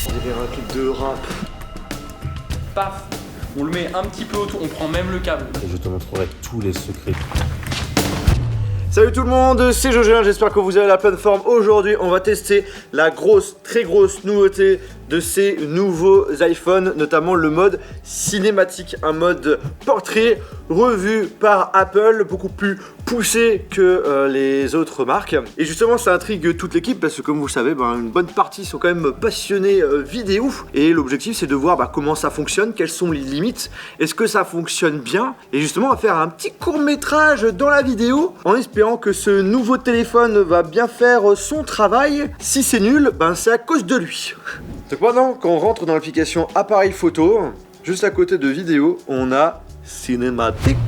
On dirait un clip de rap. Paf, on le met un petit peu autour, on prend même le câble. Et je te montrerai tous les secrets. Salut tout le monde, c'est Jogélin, j'espère que vous avez la pleine forme. Aujourd'hui, on va tester la très grosse nouveauté de ces nouveaux iPhones, notamment le mode cinématique, un mode portrait revu par Apple, beaucoup plus poussé que les autres marques. Et justement, ça intrigue toute l'équipe parce que comme vous le savez, une bonne partie sont quand même passionnés vidéo. Et l'objectif, c'est de voir comment ça fonctionne, quelles sont les limites, est-ce que ça fonctionne bien. Et justement, on va faire un petit court-métrage dans la vidéo en espérant que ce nouveau téléphone va bien faire son travail. Si c'est nul, c'est à cause de lui. Donc maintenant qu'on rentre dans l'application appareil photo, juste à côté de vidéo, on a cinématique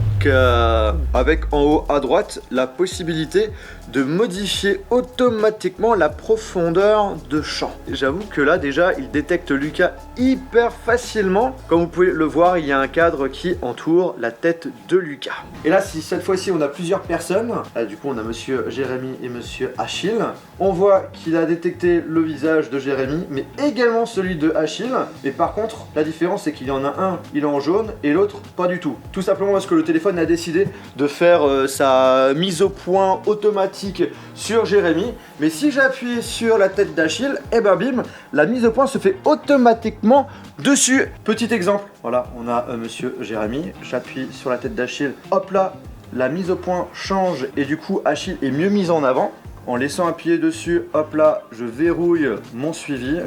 avec en haut à droite la possibilité de modifier automatiquement la profondeur de champ. J'avoue que là déjà il détecte Lucas hyper facilement. Comme vous pouvez le voir, il y a un cadre qui entoure la tête de Lucas. Et là, si cette fois-ci on a plusieurs personnes, là du coup on a monsieur Jérémy et monsieur Achille, on voit qu'il a détecté le visage de Jérémy mais également celui de Achille. Et par contre la différence c'est qu'il y en a un, il est en jaune et l'autre pas du tout. Tout simplement parce que le téléphone a décidé de faire sa mise au point automatique sur Jérémy, mais si j'appuie sur la tête d'Achille, et bim, la mise au point se fait automatiquement dessus. Petit exemple, voilà, on a monsieur Jérémy, j'appuie sur la tête d'Achille, hop là, la mise au point change et du coup Achille est mieux mise en avant. En laissant appuyer dessus, hop là, je verrouille mon suivi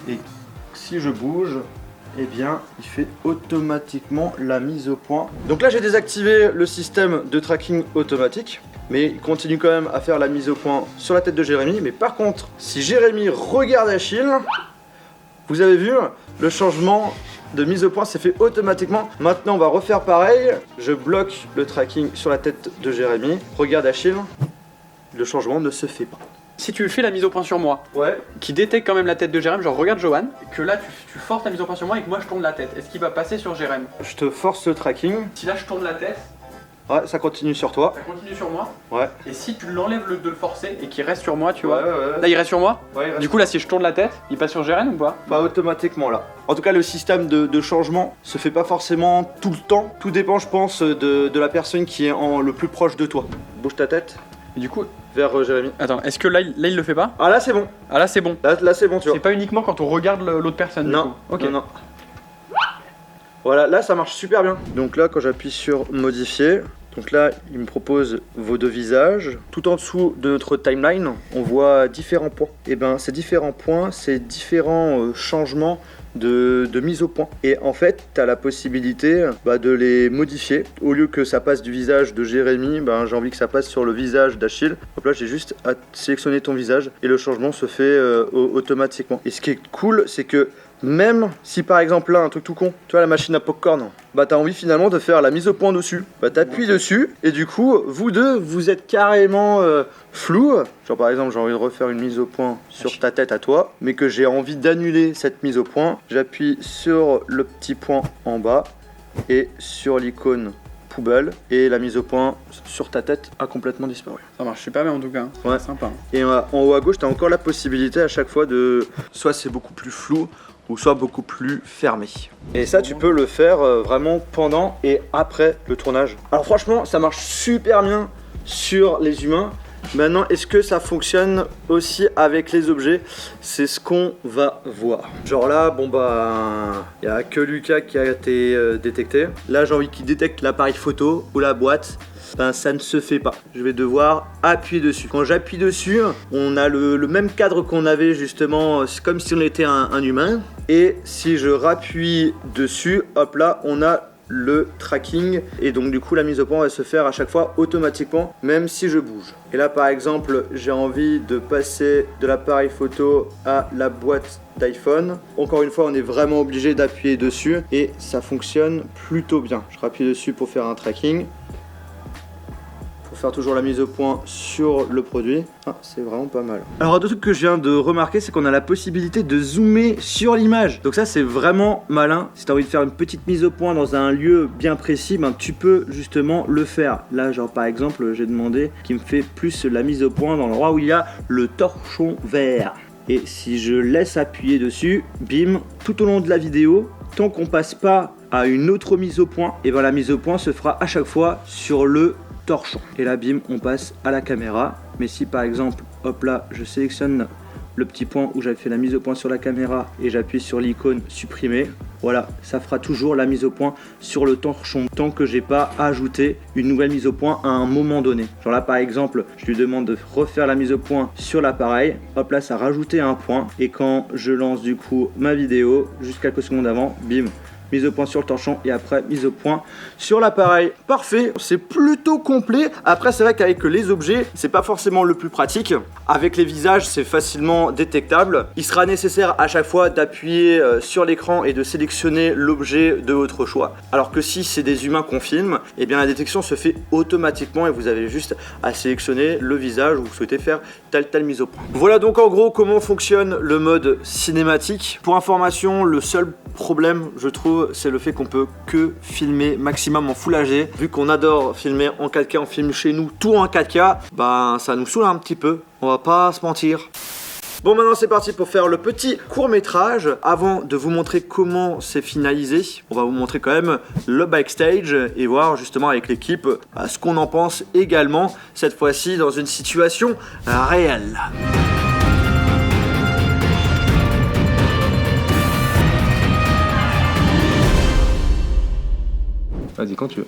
et si je bouge, eh bien, il fait automatiquement la mise au point. Donc là, j'ai désactivé le système de tracking automatique, mais il continue quand même à faire la mise au point sur la tête de Jérémy. Mais par contre, si Jérémy regarde Achille, vous avez vu, le changement de mise au point s'est fait automatiquement. Maintenant, on va refaire pareil. Je bloque le tracking sur la tête de Jérémy. Regarde Achille, le changement ne se fait pas. Si tu fais la mise au point sur moi, Ouais. qui détecte quand même la tête de Jérém, genre regarde Johan, que là tu forces la mise au point sur moi et que moi je tourne la tête, est-ce qu'il va passer sur Jérém? Je te force le tracking. Si là je tourne la tête, Ouais, ça continue sur toi. ça continue sur moi. Ouais. Et si tu l'enlèves de le forcer et qu'il reste sur moi, tu vois, Ouais. là il reste sur moi. Ouais, il reste. Du coup là si je tourne la tête, il passe sur Jérém ou pas? Pas automatiquement là. En tout cas, le système de changement se fait pas forcément tout le temps. Tout dépend, je pense, de la personne qui est le plus proche de toi. Bouge ta tête Et du coup, vers Jérémy. attends, est-ce que là il le fait pas? Ah là c'est bon. Ah là c'est bon. Là c'est bon, tu vois. C'est pas uniquement quand on regarde l'autre personne. du Non. coup. Ok. Non. Voilà, là ça marche super bien. Donc là, quand j'appuie sur modifier. Donc là, il me propose vos deux visages. Tout en dessous de notre timeline, on voit différents points. Et ces différents points, c'est différents changements de mise au point. Et en fait, tu as la possibilité de les modifier. Au lieu que ça passe du visage de Jérémy, j'ai envie que ça passe sur le visage d'Achille. Donc là, j'ai juste à sélectionner ton visage et le changement se fait automatiquement. Et ce qui est cool, c'est que même si par exemple là, un truc tout con, tu vois la machine à popcorn, t'as envie finalement de faire la mise au point dessus. T'appuies dessus et du coup, vous deux, vous êtes carrément flou. Genre par exemple, j'ai envie de refaire une mise au point sur ta tête à toi, mais que j'ai envie d'annuler cette mise au point. J'appuie sur le petit point en bas et sur l'icône poubelle et la mise au point sur ta tête a complètement disparu. Ça marche super bien en tout cas. Ouais. Sympa. Et en haut à gauche, tu as encore la possibilité à chaque fois de... Soit c'est beaucoup plus flou, ou soit beaucoup plus fermé. Et ça, tu peux le faire vraiment pendant et après le tournage. Alors franchement, ça marche super bien sur les humains. Maintenant, est-ce que ça fonctionne aussi avec les objets? C'est ce qu'on va voir. Genre là, il n'y a que Lucas qui a été détecté. Là, j'ai envie qu'il détecte l'appareil photo ou la boîte. Ça ne se fait pas. Je vais devoir appuyer dessus. Quand j'appuie dessus, on a le même cadre qu'on avait justement, c'est comme si on était un humain. Et si je rappuie dessus, hop là, on a le tracking et donc du coup la mise au point va se faire à chaque fois automatiquement même si je bouge. Et là par exemple j'ai envie de passer de l'appareil photo à la boîte d'iPhone. Encore une fois on est vraiment obligé d'appuyer dessus et ça fonctionne plutôt bien. Je rappuie dessus pour faire un tracking. Faire toujours la mise au point sur le produit. C'est vraiment pas mal. Alors un autre truc que je viens de remarquer, c'est qu'on a la possibilité de zoomer sur l'image. Donc ça c'est vraiment malin. Si tu as envie de faire une petite mise au point dans un lieu bien précis, tu peux justement le faire. Là genre par exemple j'ai demandé qu'il me fait plus la mise au point dans l'endroit où il y a le torchon vert. Et si je laisse appuyer dessus, bim, tout au long de la vidéo, tant qu'on passe pas à une autre mise au point, et bien la mise au point se fera à chaque fois sur le torchon. Et là, bim, on passe à la caméra. Mais si par exemple, hop là, je sélectionne le petit point où j'avais fait la mise au point sur la caméra et j'appuie sur l'icône supprimer, voilà, ça fera toujours la mise au point sur le torchon tant que j'ai pas ajouté une nouvelle mise au point à un moment donné. Genre là par exemple, je lui demande de refaire la mise au point sur l'appareil, hop là ça a rajouté un point et quand je lance du coup ma vidéo, juste quelques secondes avant, bim, mise au point sur le torchon et après mise au point sur l'appareil. Parfait, c'est plutôt complet. Après c'est vrai qu'avec les objets, c'est pas forcément le plus pratique. Avec les visages, c'est facilement détectable. Il sera nécessaire à chaque fois d'appuyer sur l'écran et de sélectionner l'objet de votre choix. Alors que si c'est des humains qu'on filme, eh bien la détection se fait automatiquement et vous avez juste à sélectionner le visage où vous souhaitez faire telle mise au point. Voilà donc en gros comment fonctionne le mode cinématique. Pour information, le seul problème, je trouve, c'est le fait qu'on peut que filmer maximum en Full HD. Vu qu'on adore filmer en 4K, on filme chez nous tout en 4K, ben ça nous saoule un petit peu, on va pas se mentir. Bon, maintenant c'est parti pour faire le petit court-métrage. Avant de vous montrer comment c'est finalisé, on va vous montrer quand même le backstage et voir justement avec l'équipe ce qu'on en pense également, cette fois-ci dans une situation réelle. Vas-y, quand tu veux.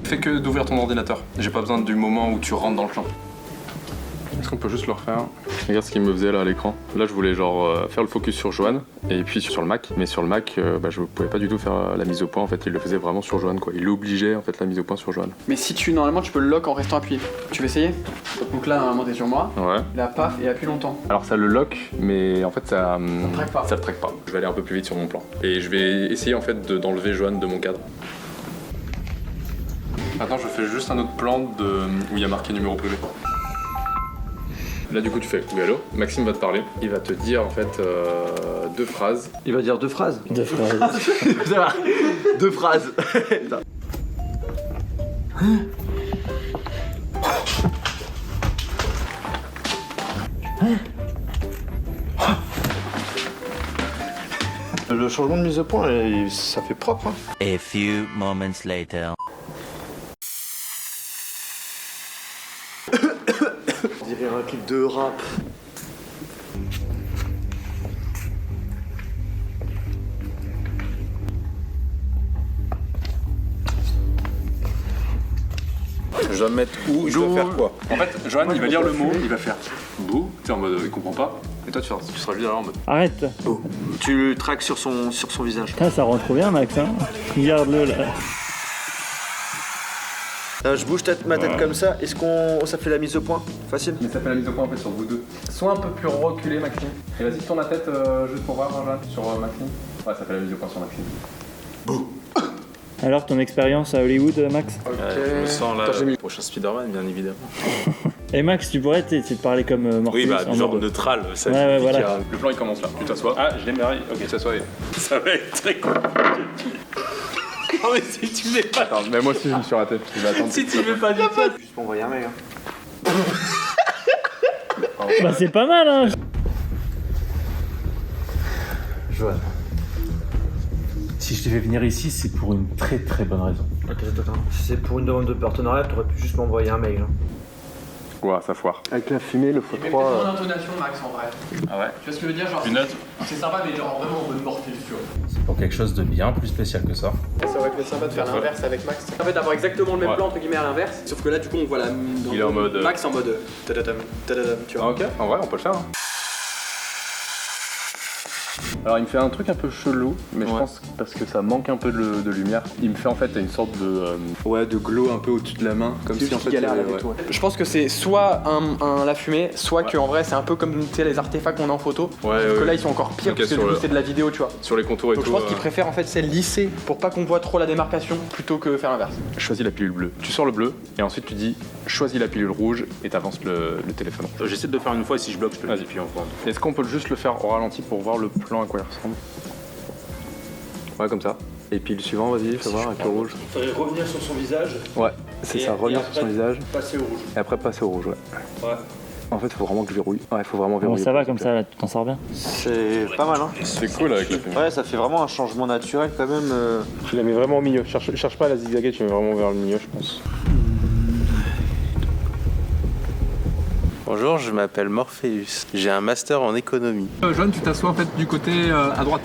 Fais que d'ouvrir ton ordinateur. J'ai pas besoin du moment où tu rentres dans le champ. Est-ce qu'on peut juste le refaire? Regarde ce qu'il me faisait là à l'écran. Là, je voulais genre faire le focus sur Johan et puis sur le Mac. Mais sur le Mac, je pouvais pas du tout faire la mise au point. En fait, il le faisait vraiment sur Johan, quoi. Il obligeait en fait la mise au point sur Johan. Mais si normalement tu peux le lock en restant appuyé. Tu veux essayer? Donc là normalement t'es sur moi. Ouais. Là paf et appuie longtemps. Alors ça le lock, mais en fait ça traque pas. Ça le traque pas. Je vais aller un peu plus vite sur mon plan. Et je vais essayer en fait d'enlever Johan de mon cadre. Maintenant, je fais juste un autre plan où il y a marqué numéro privé. Là, du coup, tu fais oui, allô. Maxime va te parler. Il va te dire en fait 2 phrases. Il va dire 2 phrases. 2 phrases. 2 phrases. Le changement de mise au point, ça fait propre. Hein. A few moments later. On dirait un clip de rap. Je dois me mettre où? Je dois faire quoi? En fait, Johan, il va lire le mot, il va faire bouh. Tu sais, en mode il comprend pas. Et toi, tu seras juste là en mode. Arrête. Oh. Tu le traques sur son visage. Putain, ça rend trop bien, Max. Hein. Regarde-le là. Je bouge ma tête comme ça. Est-ce ça fait la mise au point? Facile. Mais ça fait la mise au point en fait sur vous deux. Sois un peu plus reculé, Maxime. Et vas-y, tourne la tête juste pour voir, Johan, sur Maxime. Ouais, ça fait la mise au point sur Maxime. Alors, ton expérience à Hollywood, Max? Je me sens là, le prochain Spider-Man, bien évidemment. Et Max, tu pourrais te parler comme Morpheus? Oui, bah, en genre mode- neutral. Ça Ouais, ouais, voilà. Le plan il commence là. Tu t'assois. Ah, je l'ai merveille. Ok, t'assois. Ça va être très compliqué. Non, mais si tu mets pas. Attends, mais moi aussi je me suis raté. Je vais attendre. Si tu mets pas du tout. Juste pour envoyer un mail. Hein. Bah, c'est pas mal, hein. Johan. Si je devais venir ici, c'est pour une très très bonne raison. Attends. Si c'est pour une demande de partenariat, t'aurais pu juste m'envoyer un mail. Hein. Ouah, ça foire. Avec la fumée, le Mais peut-être mon x3. intonation Max en vrai. Ah ouais. Tu vois ce que je veux dire? Genre Une note. c'est sympa mais genre vraiment en mode Morpheus tu vois. C'est pour quelque chose de bien plus spécial que ça. Ça aurait été sympa de faire l'inverse avec Max. En fait d'avoir exactement le même Ouais. plan entre guillemets à l'inverse. Sauf que là du coup on voit Il est en mode, Max en mode tadadam, tadadam, tu vois. Ah, ok, en vrai, on peut le faire. Hein. Alors, il me fait un truc un peu chelou, mais je pense parce que ça manque un peu de lumière. Il me fait en fait une sorte de glow un peu au-dessus de la main, comme si en fait. Je pense que c'est soit la fumée, soit que en vrai c'est un peu comme tu sais, les artefacts qu'on a en photo. Ouais, Que là ils sont encore pires Ok, parce que sur du coup le- c'est de la vidéo tu vois. Sur les contours et Donc tout. je pense qu'ils préfèrent en fait c'est lisser pour pas qu'on voit trop la démarcation plutôt que faire l'inverse. Choisis la pilule bleue. Tu sors le bleu et ensuite tu dis choisis la pilule rouge et t'avances le téléphone. J'essaie de le faire une fois et si je bloque, je te le dis. Vas-y. Puis on voit. Est-ce qu'on peut juste le faire au ralenti pour voir le plan à quoi il ressemble? Ouais, comme ça. Et puis le suivant, vas-y, fais voir avec le rouge. Faudrait revenir sur son visage. Ouais. C'est ça, revenir sur son visage. Passer au rouge. Et après passer au rouge, ouais. Ouais. En fait, faut vraiment que je verrouille. Ouais, faut vraiment Bon, verrouiller. ça va comme ça, là, tu t'en sors bien. C'est pas mal, hein. C'est cool avec la fumée. Ouais, ça fait vraiment un changement naturel quand même. Tu la mets vraiment au milieu. Cherche pas à la zigzaguer, tu mets vraiment vers le milieu, je pense. Bonjour, je m'appelle Morpheus. J'ai un master en économie. Joanne, tu t'assois en fait du côté à droite.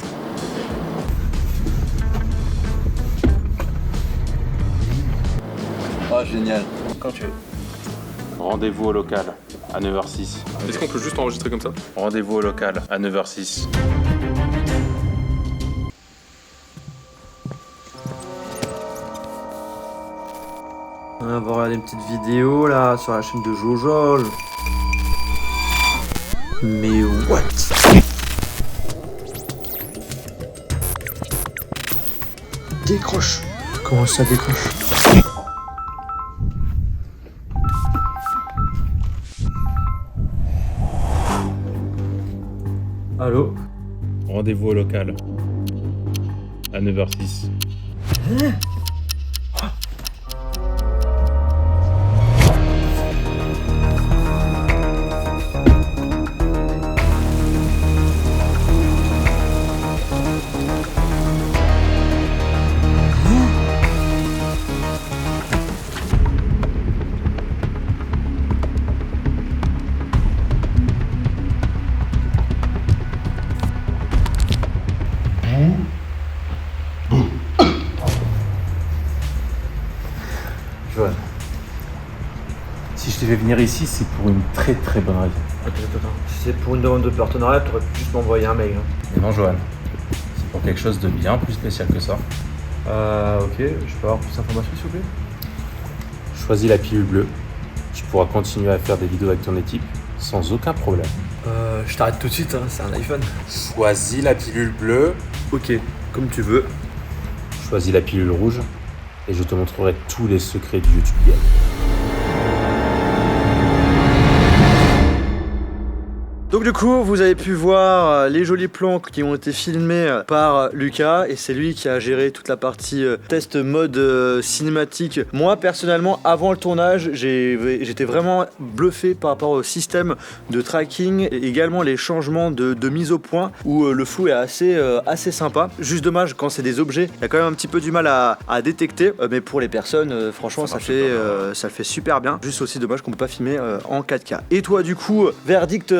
Oh, génial. Quand tu veux. Rendez-vous au local à 9h06. Est-ce qu'on peut juste enregistrer comme ça? Rendez-vous au local à 9h06. On va regarder une petite vidéo là sur la chaîne de Jojo. Mais what? Décroche. Comment ça décroche? Allô? Rendez-vous au local à 9h06. Joanne, si je te fais venir ici, c'est pour une très très bonne raison. Attends. Si c'est pour une demande de partenariat, tu aurais pu juste m'envoyer un mail. Mais non, Joanne, c'est pour quelque chose de bien plus spécial que ça. Ok, je peux avoir plus d'informations s'il vous plaît? Choisis la pilule bleue. Tu pourras continuer à faire des vidéos avec ton équipe sans aucun problème. Je t'arrête tout de suite, hein, c'est un iPhone. Choisis la pilule bleue. Ok, comme tu veux. Choisis la pilule rouge. Et je te montrerai tous les secrets du YouTube Game. Donc du coup, vous avez pu voir les jolis plans qui ont été filmés par Lucas et c'est lui qui a géré toute la partie test mode cinématique. Moi personnellement, avant le tournage, j'étais vraiment bluffé par rapport au système de tracking et également les changements de mise au point où le flou est assez sympa. Juste dommage quand c'est des objets, il y a quand même un petit peu du mal à détecter, mais pour les personnes, franchement, ça le fait super bien. Juste aussi dommage qu'on peut pas filmer en 4K. Et toi du coup, verdict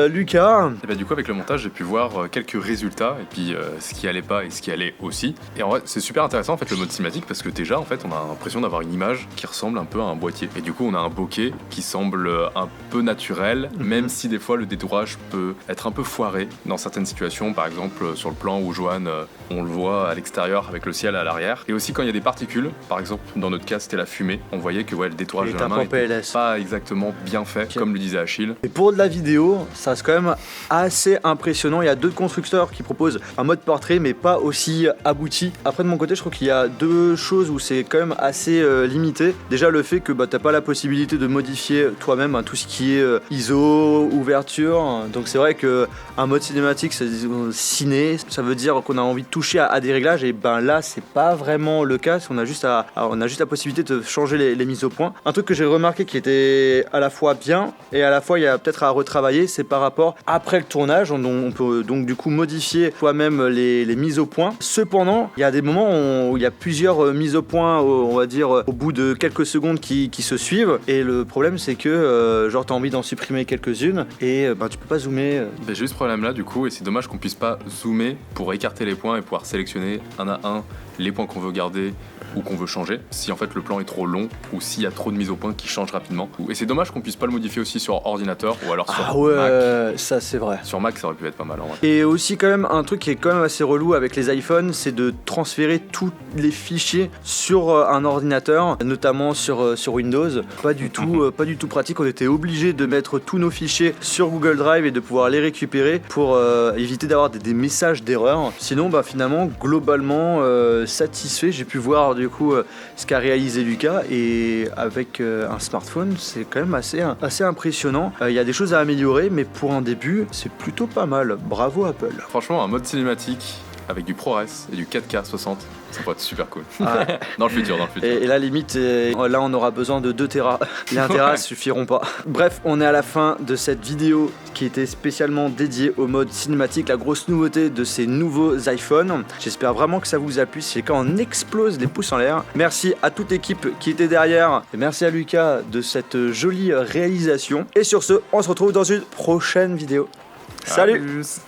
Lucas? Et bah du coup avec le montage j'ai pu voir quelques résultats et puis ce qui allait pas et ce qui allait aussi. Et en vrai c'est super intéressant en fait le mode cinématique parce que déjà en fait on a l'impression d'avoir une image qui ressemble un peu à un boîtier. Et du coup on a un bokeh qui semble un peu naturel, même si des fois le détourage peut être un peu foiré dans certaines situations, par exemple sur le plan où Joanne on le voit à l'extérieur avec le ciel à l'arrière. Et aussi quand il y a des particules, par exemple dans notre cas c'était la fumée, on voyait que le détourage de la main était pas exactement bien fait comme le disait Achille. Et pour de la vidéo, ça reste quand même assez impressionnant. Il y a d'autres constructeurs qui proposent un mode portrait mais pas aussi abouti. Après de mon côté je trouve qu'il y a deux choses où c'est quand même assez limité. Déjà le fait que t'as pas la possibilité de modifier toi-même tout ce qui est ISO, ouverture. Donc c'est vrai que un mode cinématique c'est ciné, ça veut dire qu'on a envie de toucher à des réglages et là c'est pas vraiment le cas. On a juste la possibilité de changer les mises au point. Un truc que j'ai remarqué qui était à la fois bien et à la fois il y a peut-être à retravailler, c'est par rapport après le tournage. On peut donc du coup modifier soi-même les mises au point. Cependant il y a des moments où il y a plusieurs mises au point on va dire au bout de quelques secondes qui se suivent et le problème c'est que t'as envie d'en supprimer quelques-unes et tu peux pas zoomer. J'ai eu ce problème là du coup et c'est dommage qu'on puisse pas zoomer pour écarter les points et pouvoir sélectionner un à un les points qu'on veut garder ou qu'on veut changer, si en fait le plan est trop long ou s'il y a trop de mise au point qui change rapidement. Et c'est dommage qu'on puisse pas le modifier aussi sur ordinateur ou alors sur Mac. Ça c'est vrai. Sur Mac ça aurait pu être pas mal en vrai. Et aussi quand même un truc qui est quand même assez relou avec les iPhones, c'est de transférer tous les fichiers sur un ordinateur, notamment sur Windows. Pas du tout pratique. On était obligé de mettre tous nos fichiers sur Google Drive et de pouvoir les récupérer pour éviter d'avoir des messages d'erreur. Sinon finalement globalement satisfait. J'ai pu voir du coup ce qu'a réalisé Lucas et avec un smartphone c'est quand même assez impressionnant. Il y a des choses à améliorer mais pour un début c'est plutôt pas mal. Bravo Apple. Franchement un mode cinématique avec du ProRes et du 4K 60, ça pourrait être super cool. Ah. Dans le futur, dans le futur. Et là limite, là on aura besoin de 2 Tera. Les 1 Tera suffiront pas. Bref, on est à la fin de cette vidéo qui était spécialement dédiée au mode cinématique, la grosse nouveauté de ces nouveaux iPhones. J'espère vraiment que ça vous a plu. C'est quand on explose les pouces en l'air. Merci à toute l'équipe qui était derrière. Et merci à Lucas de cette jolie réalisation. Et sur ce, on se retrouve dans une prochaine vidéo. Salut! À plus.